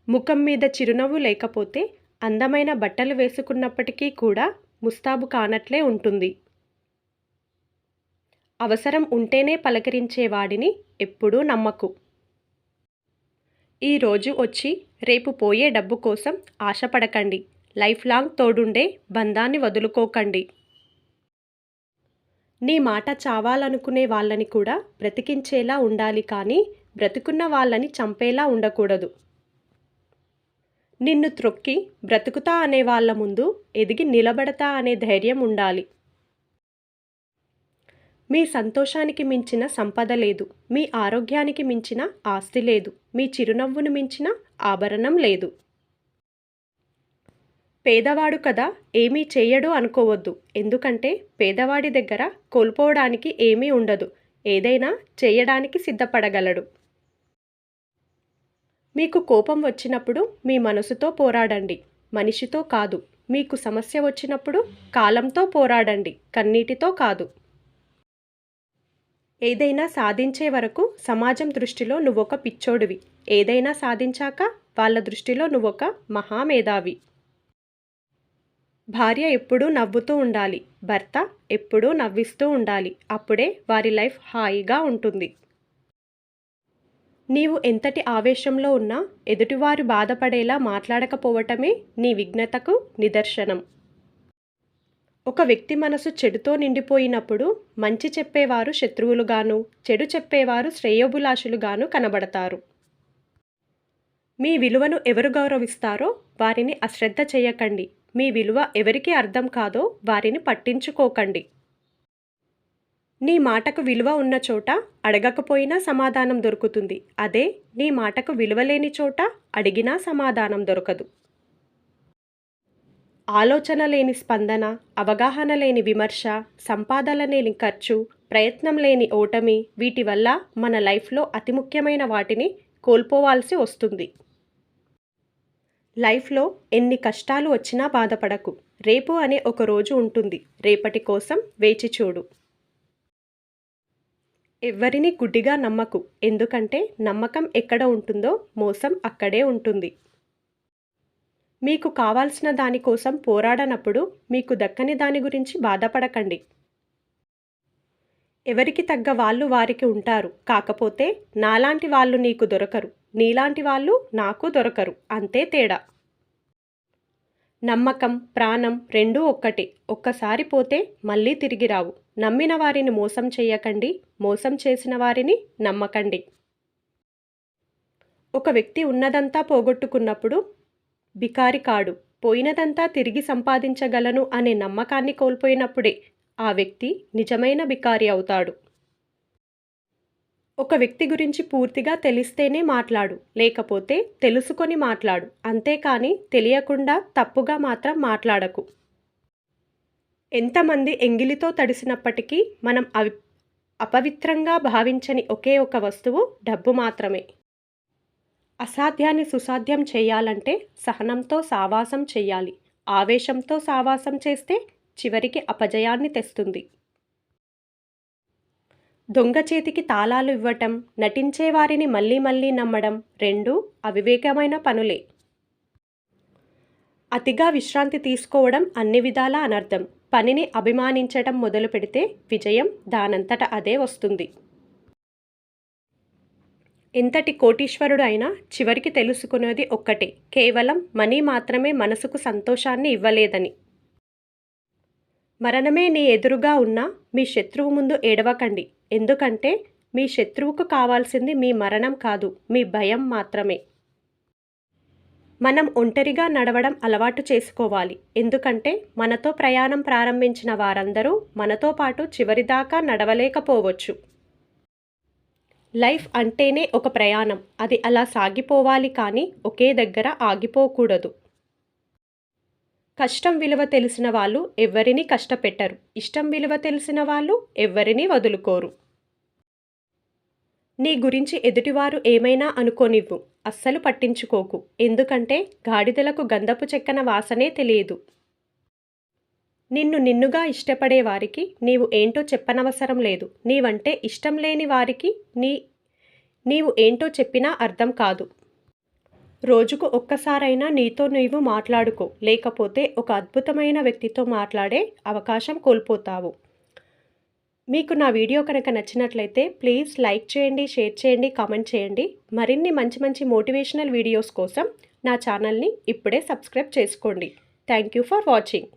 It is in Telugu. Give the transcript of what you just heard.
ముఖం మీద చిరునవ్వు లేకపోతే అందమైన బట్టలు వేసుకున్నప్పటికీ కూడా ముస్తాబు కానట్లే ఉంటుంది. అవసరం ఉంటేనే పలకరించే వాడిని ఎప్పుడూ నమ్మకు. ఈ రోజు వచ్చి రేపు పోయే డబ్బు కోసం ఆశపడకండి. లైఫ్ లాంగ్ తోడుండే బంధాన్ని వదులుకోకండి. నీ మాట చావాలనుకునే వాళ్ళని కూడా బ్రతికించేలా ఉండాలి కానీ బ్రతికున్న వాళ్ళని చంపేలా ఉండకూడదు. నిన్ను త్రొక్కి బ్రతుకుతా అనే వాళ్ళ ముందు ఎదిగి నిలబడతా అనే ధైర్యం ఉండాలి. మీ సంతోషానికి మించిన సంపద లేదు. మీ ఆరోగ్యానికి మించిన ఆస్తి లేదు. మీ చిరునవ్వును మించిన ఆభరణం లేదు. పేదవాడు కదా ఏమీ చేయడు అనుకోవద్దు. ఎందుకంటే పేదవాడి దగ్గర కోల్పోవడానికి ఏమీ ఉండదు. ఏదైనా చేయడానికి సిద్ధపడగలడు. మీకు కోపం వచ్చినప్పుడు మీ మనసుతో పోరాడండి, మనిషితో కాదు. మీకు సమస్య వచ్చినప్పుడు కాలంతో పోరాడండి, కన్నీటితో కాదు. ఏదైనా సాధించే వరకు సమాజం దృష్టిలో నువ్వొక పిచ్చోడివి. ఏదైనా సాధించాక వాళ్ళ దృష్టిలో నువ్వొక మహామేధావి. భార్య ఎప్పుడూ నవ్వుతూ ఉండాలి, భర్త ఎప్పుడూ నవ్విస్తూ ఉండాలి. అప్పుడే వారి లైఫ్ హాయిగా ఉంటుంది. నీవు ఎంతటి ఆవేశంలో ఉన్నా ఎదుటివారు బాధపడేలా మాట్లాడకపోవటమే నీ విఘ్నతకు నిదర్శనం. ఒక వ్యక్తి మనసు చెడుతో నిండిపోయినప్పుడు మంచి చెప్పేవారు శత్రువులుగాను, చెడు చెప్పేవారు శ్రేయోభిలాషులుగాను కనబడతారు. మీ విలువను ఎవరు గౌరవిస్తారో వారిని అశ్రద్ధ చేయకండి. మీ విలువ ఎవరికి అర్థం కాదో వారిని పట్టించుకోకండి. నీ మాటకు విలువ ఉన్న చోట అడగకపోయినా సమాధానం దొరుకుతుంది. అదే నీ మాటకు విలువ లేని చోట అడిగినా సమాధానం దొరకదు. ఆలోచన లేని స్పందన, అవగాహన లేని విమర్శ, సంపాదన లేని ఖర్చు, ప్రయత్నం లేని ఓటమి, వీటి వల్ల మన లైఫ్లో అతి ముఖ్యమైన వాటిని కోల్పోవాల్సి వస్తుంది. లైఫ్లో ఎన్ని కష్టాలు వచ్చినా బాధపడకు. రేపు అనే ఒక రోజు ఉంటుంది. రేపటి కోసం వేచి చూడు. ఎవ్వరిని గుడ్డిగా నమ్మకు. ఎందుకంటే నమ్మకం ఎక్కడ ఉంటుందో మోసం అక్కడే ఉంటుంది. మీకు కావాల్సిన దానికోసం పోరాడనప్పుడు మీకు దక్కని దాని గురించి బాధపడకండి. ఎవరికి తగ్గ వాళ్ళు వారికి ఉంటారు. కాకపోతే నాలాంటి వాళ్ళు నీకు దొరకరు, నీలాంటి వాళ్ళు నాకు దొరకరు, అంతే తేడా. నమ్మకం, ప్రాణం రెండూ ఒక్కటే. ఒక్కసారి పోతే మళ్ళీ తిరిగి రావు. నమ్మిన వారిని మోసం చేయకండి, మోసం చేసిన వారిని నమ్మకండి. ఒక వ్యక్తి ఉన్నదంతా పోగొట్టుకున్నప్పుడు బికారి కాడు. పోయినదంతా తిరిగి సంపాదించగలను అనే నమ్మకాన్ని కోల్పోయినప్పుడే ఆ వ్యక్తి నిజమైన బికారి అవుతాడు. ఒక వ్యక్తి గురించి పూర్తిగా తెలిస్తేనే మాట్లాడు, లేకపోతే తెలుసుకొని మాట్లాడు. అంతేకాని తెలియకుండా తప్పుగా మాత్రం మాట్లాడకు. ఎంతమంది ఎంగిలితో తడిసినప్పటికీ మనం అపవిత్రంగా భావించని ఒకే ఒక వస్తువు డబ్బు మాత్రమే. అసాధ్యాన్ని సుసాధ్యం చేయాలంటే సహనంతో సావాసం చెయ్యాలి. ఆవేశంతో సావాసం చేస్తే చివరికి అపజయాన్ని తెస్తుంది. దొంగ చేతికి తాళాలు ఇవ్వటం, నటించే వారిని మళ్ళీ మళ్ళీ నమ్మడం రెండూ అవివేకమైన పనులే. అతిగా విశ్రాంతి తీసుకోవడం అన్ని విధాలా అనర్థం. పనిని అభిమానించటం మొదలు పెడితే విజయం దానంతట అదే వస్తుంది. ఎంతటి కోటీశ్వరుడు అయినా చివరికి తెలుసుకునేది ఒక్కటే, కేవలం మనీ మాత్రమే మనసుకు సంతోషాన్ని ఇవ్వలేదని. మరణమే నీ ఎదురుగా ఉన్నా మీ శత్రువు ముందు ఏడవకండి. ఎందుకంటే మీ శత్రువుకు కావాల్సింది మీ మరణం కాదు, మీ భయం మాత్రమే. మనం ఒంటరిగా నడవడం అలవాటు చేసుకోవాలి. ఎందుకంటే మనతో ప్రయాణం ప్రారంభించిన వారందరూ మనతో పాటు చివరిదాకా నడవలేకపోవచ్చు. లైఫ్ అంటేనే ఒక ప్రయాణం. అది అలా సాగిపోవాలి కానీ ఒకే దగ్గర ఆగిపోకూడదు. కష్టం విలువ తెలిసిన వాళ్ళు ఎవ్వరినీ కష్టపెట్టరు. ఇష్టం విలువ తెలిసిన వాళ్ళు ఎవ్వరినీ వదులుకోరు. నీ గురించి ఎదుటివారు ఏమైనా అనుకోనివ్వు, అస్సలు పట్టించుకోకు. ఎందుకంటే గాడిదలకు గంధపు చెక్కన వాసనే తెలియదు. నిన్ను నిన్నుగా ఇష్టపడే వారికి నీవు ఏంటో చెప్పనవసరం లేదు. నీవంటే ఇష్టం లేని వారికి నీవు ఏంటో చెప్పినా అర్థం కాదు. రోజుకు ఒక్కసారైనా నీతో నీవు మాట్లాడుకో, లేకపోతే ఒక అద్భుతమైన వ్యక్తితో మాట్లాడే అవకాశం కోల్పోతావు. మీకు నా వీడియో కనుక నచ్చినట్లయితే ప్లీజ్ లైక్ చేయండి, షేర్ చేయండి, కామెంట్ చేయండి. మరిన్ని మంచి మంచి మోటివేషనల్ వీడియోస్ కోసం నా ఛానల్ని ఇప్పుడే సబ్స్క్రైబ్ చేసుకోండి. Thank you for watching.